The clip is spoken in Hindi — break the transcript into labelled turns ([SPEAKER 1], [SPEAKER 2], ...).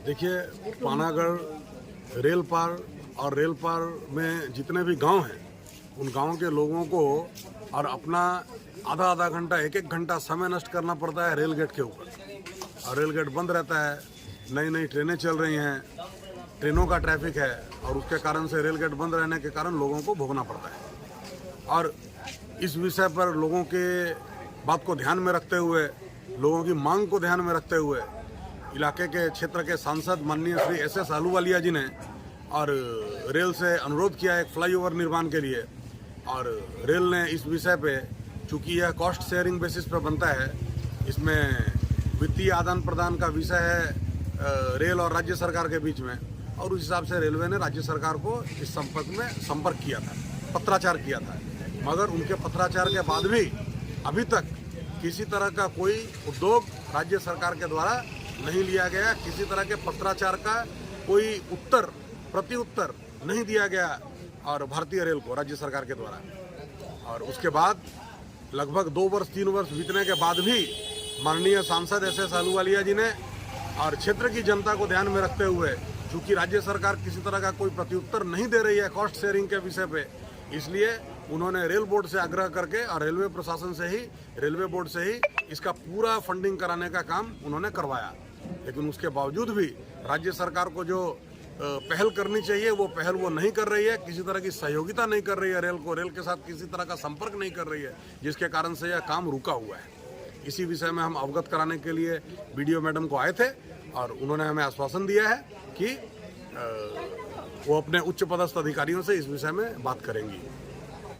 [SPEAKER 1] देखिए, पानागढ़ रेल पार और रेल पार में जितने भी गांव हैं, उन गांव के लोगों को और अपना आधा आधा घंटा एक एक घंटा समय नष्ट करना पड़ता है रेल गेट के ऊपर। और रेल गेट बंद रहता है, नई नई ट्रेनें चल रही हैं, ट्रेनों का ट्रैफिक है और उसके कारण से रेल गेट बंद रहने के कारण लोगों को भोगना पड़ता है। और इस विषय पर लोगों के बात को ध्यान में रखते हुए, लोगों की मांग को ध्यान में रखते हुए इलाके के क्षेत्र के सांसद माननीय श्री एस आहलूवालिया जी ने और रेल से अनुरोध किया एक फ्लाईओवर निर्माण के लिए। और रेल ने इस विषय पे, चूँकि यह कॉस्ट शेयरिंग बेसिस पर बनता है, इसमें वित्तीय आदान प्रदान का विषय है रेल और राज्य सरकार के बीच में, और उस हिसाब से रेलवे ने राज्य सरकार को इस संपर्क किया था, पत्राचार किया था। मगर उनके पत्राचार के बाद भी अभी तक किसी तरह का कोई उद्योग राज्य सरकार के द्वारा नहीं लिया गया, किसी तरह के पत्राचार का कोई प्रति उत्तर नहीं दिया गया और भारतीय रेल को राज्य सरकार के द्वारा। और उसके बाद लगभग 2 वर्ष 3 वर्ष बीतने के बाद भी माननीय सांसद एस आहलूवालिया जी ने और क्षेत्र की जनता को ध्यान में रखते हुए, चूँकि राज्य सरकार किसी तरह का कोई प्रत्युत्तर नहीं दे रही है कॉस्ट शेयरिंग के विषय पे, इसलिए उन्होंने रेल बोर्ड से आग्रह करके और रेलवे प्रशासन से ही, रेलवे बोर्ड से ही इसका पूरा फंडिंग कराने का काम उन्होंने करवाया। लेकिन उसके बावजूद भी राज्य सरकार को जो पहल करनी चाहिए वो पहल वो नहीं कर रही है, किसी तरह की सहयोगिता नहीं कर रही है रेल को, रेल के साथ किसी तरह का संपर्क नहीं कर रही है, जिसके कारण से यह काम रुका हुआ है। इसी विषय में हम अवगत कराने के लिए BDO मैडम को आए थे और उन्होंने हमें आश्वासन दिया है कि वो अपने उच्च पदस्थ अधिकारियों से इस विषय में बात करेंगी।